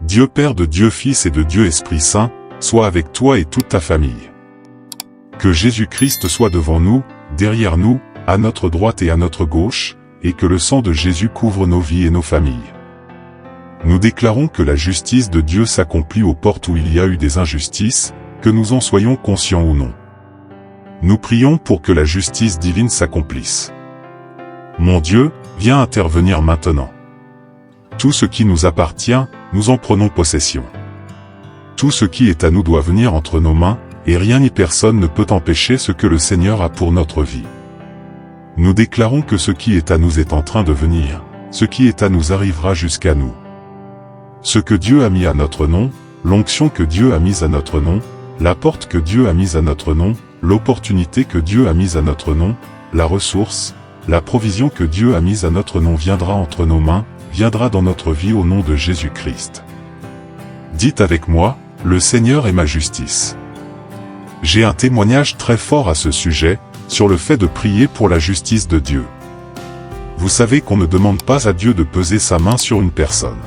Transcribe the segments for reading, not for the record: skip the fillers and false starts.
Dieu Père de Dieu Fils et de Dieu Esprit Saint, soit avec toi et toute ta famille. Que Jésus-Christ soit devant nous, derrière nous, à notre droite et à notre gauche, et que le sang de Jésus couvre nos vies et nos familles. Nous déclarons que la justice de Dieu s'accomplit aux portes où il y a eu des injustices, que nous en soyons conscients ou non. Nous prions pour que la justice divine s'accomplisse. Mon Dieu, viens intervenir maintenant. Tout ce qui nous appartient, nous en prenons possession. Tout ce qui est à nous doit venir entre nos mains, et rien ni personne ne peut empêcher ce que le Seigneur a pour notre vie. Nous déclarons que ce qui est à nous est en train de venir, ce qui est à nous arrivera jusqu'à nous. Ce que Dieu a mis à notre nom, l'onction que Dieu a mise à notre nom, la porte que Dieu a mise à notre nom, l'opportunité que Dieu a mise à notre nom, la ressource, la provision que Dieu a mise à notre nom viendra entre nos mains, viendra dans notre vie au nom de Jésus-Christ. Dites avec moi, le Seigneur est ma justice. J'ai un témoignage très fort à ce sujet, sur le fait de prier pour la justice de Dieu. Vous savez qu'on ne demande pas à Dieu de peser sa main sur une personne.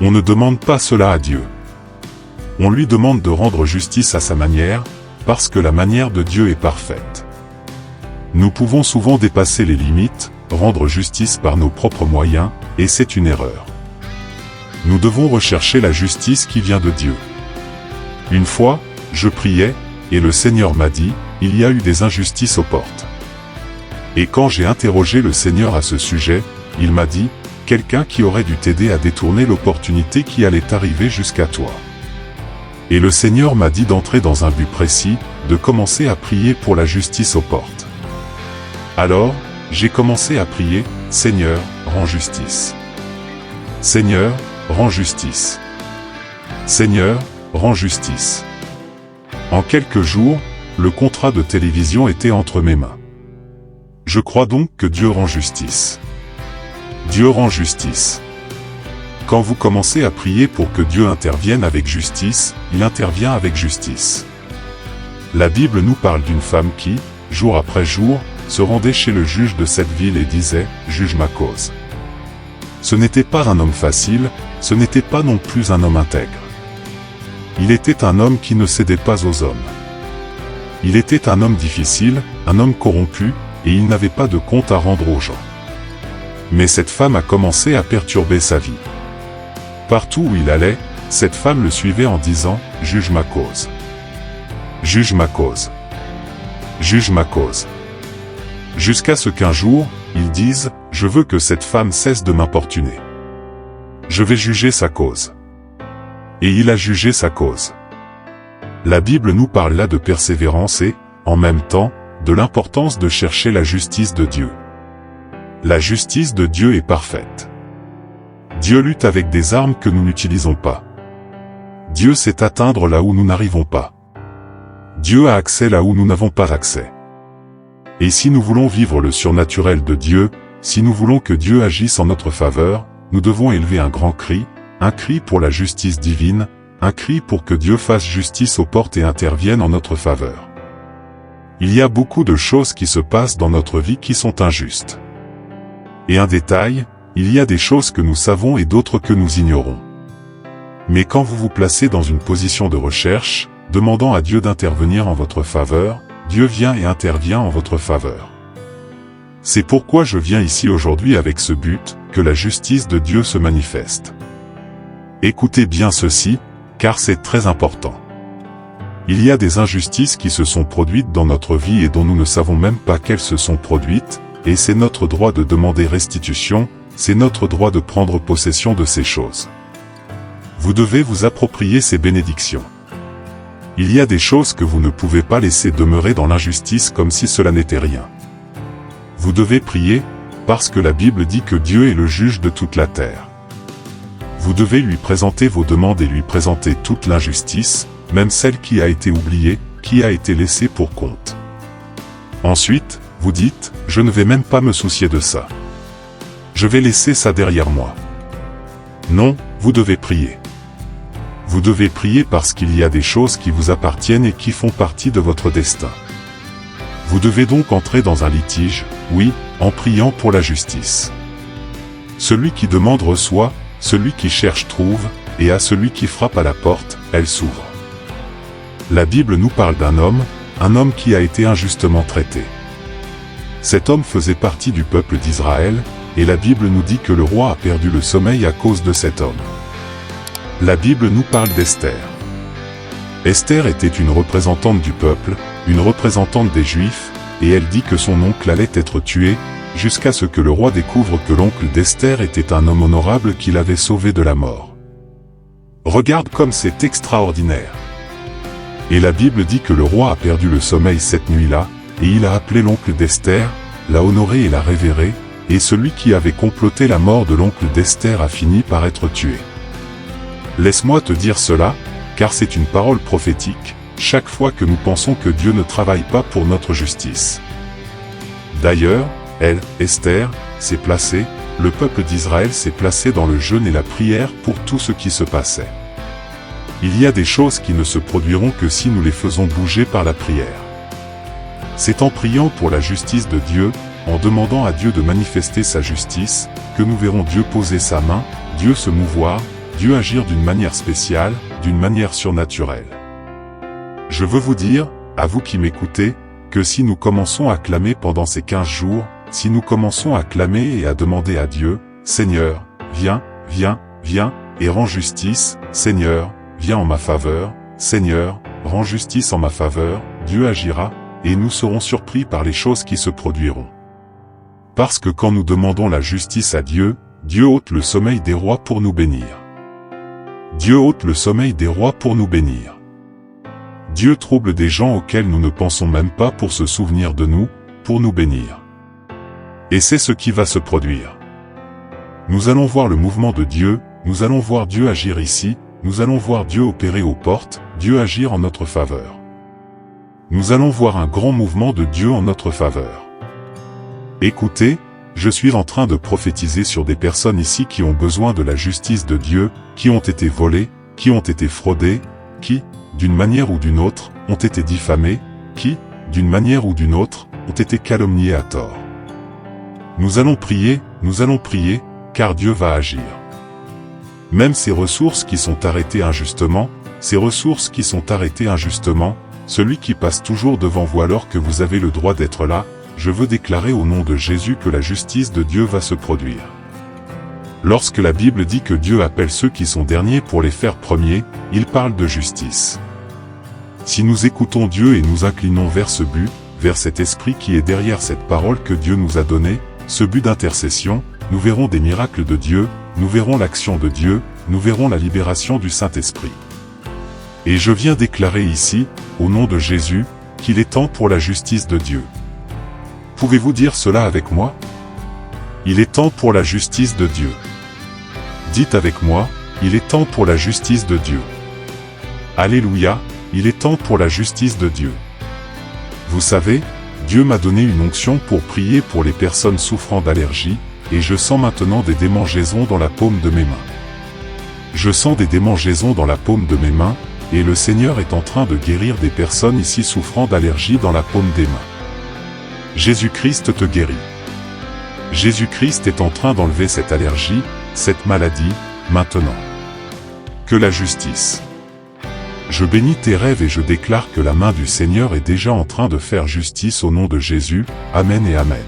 On ne demande pas cela à Dieu. On lui demande de rendre justice à sa manière, parce que la manière de Dieu est parfaite. Nous pouvons souvent dépasser les limites, rendre justice par nos propres moyens, et c'est une erreur. Nous devons rechercher la justice qui vient de Dieu. Une fois, je priais, et le Seigneur m'a dit, il y a eu des injustices aux portes. Et quand j'ai interrogé le Seigneur à ce sujet, il m'a dit, quelqu'un qui aurait dû t'aider à détourner l'opportunité qui allait arriver jusqu'à toi. Et le Seigneur m'a dit d'entrer dans un but précis, de commencer à prier pour la justice aux portes. Alors, j'ai commencé à prier, Seigneur, rends justice. Seigneur, rends justice. Seigneur, rends justice. En quelques jours, le contrat de télévision était entre mes mains. Je crois donc que Dieu rend justice. Dieu rend justice. Quand vous commencez à prier pour que Dieu intervienne avec justice, il intervient avec justice. La Bible nous parle d'une femme qui, jour après jour, se rendait chez le juge de cette ville et disait « Juge ma cause ». Ce n'était pas un homme facile, ce n'était pas non plus un homme intègre. Il était un homme qui ne cédait pas aux hommes. Il était un homme difficile, un homme corrompu, et il n'avait pas de compte à rendre aux gens. Mais cette femme a commencé à perturber sa vie. Partout où il allait, cette femme le suivait en disant « Juge ma cause. Juge ma cause. Juge ma cause. » Jusqu'à ce qu'un jour, ils disent « Je veux que cette femme cesse de m'importuner. Je vais juger sa cause. » Et il a jugé sa cause. La Bible nous parle là de persévérance et, en même temps, de l'importance de chercher la justice de Dieu. La justice de Dieu est parfaite. Dieu lutte avec des armes que nous n'utilisons pas. Dieu sait atteindre là où nous n'arrivons pas. Dieu a accès là où nous n'avons pas accès. Et si nous voulons vivre le surnaturel de Dieu, si nous voulons que Dieu agisse en notre faveur, nous devons élever un grand cri, un cri pour la justice divine, un cri pour que Dieu fasse justice aux portes et intervienne en notre faveur. Il y a beaucoup de choses qui se passent dans notre vie qui sont injustes. Et un détail, il y a des choses que nous savons et d'autres que nous ignorons. Mais quand vous vous placez dans une position de recherche, demandant à Dieu d'intervenir en votre faveur, Dieu vient et intervient en votre faveur. C'est pourquoi je viens ici aujourd'hui avec ce but, que la justice de Dieu se manifeste. Écoutez bien ceci, car c'est très important. Il y a des injustices qui se sont produites dans notre vie et dont nous ne savons même pas qu'elles se sont produites, et c'est notre droit de demander restitution, c'est notre droit de prendre possession de ces choses. Vous devez vous approprier ces bénédictions. Il y a des choses que vous ne pouvez pas laisser demeurer dans l'injustice comme si cela n'était rien. Vous devez prier, parce que la Bible dit que Dieu est le juge de toute la terre. Vous devez lui présenter vos demandes et lui présenter toute l'injustice, même celle qui a été oubliée, qui a été laissée pour compte. Ensuite, vous dites, je ne vais même pas me soucier de ça. Je vais laisser ça derrière moi. Non, vous devez prier. Vous devez prier parce qu'il y a des choses qui vous appartiennent et qui font partie de votre destin. Vous devez donc entrer dans un litige, oui, en priant pour la justice. Celui qui demande reçoit, celui qui cherche trouve, et à celui qui frappe à la porte, elle s'ouvre. La Bible nous parle d'un homme qui a été injustement traité. Cet homme faisait partie du peuple d'Israël, et la Bible nous dit que le roi a perdu le sommeil à cause de cet homme. La Bible nous parle d'Esther. Esther était une représentante du peuple, une représentante des Juifs, et elle dit que son oncle allait être tué, jusqu'à ce que le roi découvre que l'oncle d'Esther était un homme honorable qui l'avait sauvé de la mort. Regarde comme c'est extraordinaire. Et la Bible dit que le roi a perdu le sommeil cette nuit-là, et il a appelé l'oncle d'Esther, l'a honoré et l'a révéré, et celui qui avait comploté la mort de l'oncle d'Esther a fini par être tué. Laisse-moi te dire cela, car c'est une parole prophétique, chaque fois que nous pensons que Dieu ne travaille pas pour notre justice. D'ailleurs, elle, Esther, s'est placée, le peuple d'Israël s'est placé dans le jeûne et la prière pour tout ce qui se passait. Il y a des choses qui ne se produiront que si nous les faisons bouger par la prière. C'est en priant pour la justice de Dieu, en demandant à Dieu de manifester sa justice, que nous verrons Dieu poser sa main, Dieu se mouvoir, Dieu agir d'une manière spéciale, d'une manière surnaturelle. Je veux vous dire, à vous qui m'écoutez, que si nous commençons à clamer pendant ces 15 jours, si nous commençons à clamer et à demander à Dieu, Seigneur, viens, viens, viens, et rends justice, Seigneur, viens en ma faveur, Seigneur, rends justice en ma faveur, Dieu agira, et nous serons surpris par les choses qui se produiront. Parce que quand nous demandons la justice à Dieu, Dieu ôte le sommeil des rois pour nous bénir. Dieu ôte le sommeil des rois pour nous bénir. Dieu trouble des gens auxquels nous ne pensons même pas pour se souvenir de nous, pour nous bénir. Et c'est ce qui va se produire. Nous allons voir le mouvement de Dieu, nous allons voir Dieu agir ici, nous allons voir Dieu opérer aux portes, Dieu agir en notre faveur. Nous allons voir un grand mouvement de Dieu en notre faveur. Écoutez, je suis en train de prophétiser sur des personnes ici qui ont besoin de la justice de Dieu, qui ont été volées, qui ont été fraudées, qui, d'une manière ou d'une autre, ont été diffamées, qui, d'une manière ou d'une autre, ont été calomniées à tort. Nous allons prier, car Dieu va agir. Même ces ressources qui sont arrêtées injustement, celui qui passe toujours devant vous alors que vous avez le droit d'être là, je veux déclarer au nom de Jésus que la justice de Dieu va se produire. Lorsque la Bible dit que Dieu appelle ceux qui sont derniers pour les faire premiers, il parle de justice. Si nous écoutons Dieu et nous inclinons vers ce but, vers cet esprit qui est derrière cette parole que Dieu nous a donnée, ce but d'intercession, nous verrons des miracles de Dieu, nous verrons l'action de Dieu, nous verrons la libération du Saint-Esprit. Et je viens déclarer ici, au nom de Jésus, qu'il est temps pour la justice de Dieu. Pouvez-vous dire cela avec moi? Il est temps pour la justice de Dieu. Dites avec moi, il est temps pour la justice de Dieu. Alléluia, il est temps pour la justice de Dieu. Vous savez, Dieu m'a donné une onction pour prier pour les personnes souffrant d'allergie, et je sens maintenant des démangeaisons dans la paume de mes mains. Je sens des démangeaisons dans la paume de mes mains, et le Seigneur est en train de guérir des personnes ici souffrant d'allergie dans la paume des mains. Jésus-Christ te guérit. Jésus-Christ est en train d'enlever cette allergie, cette maladie, maintenant. Que la justice. Je bénis tes rêves et je déclare que la main du Seigneur est déjà en train de faire justice au nom de Jésus. Amen et Amen.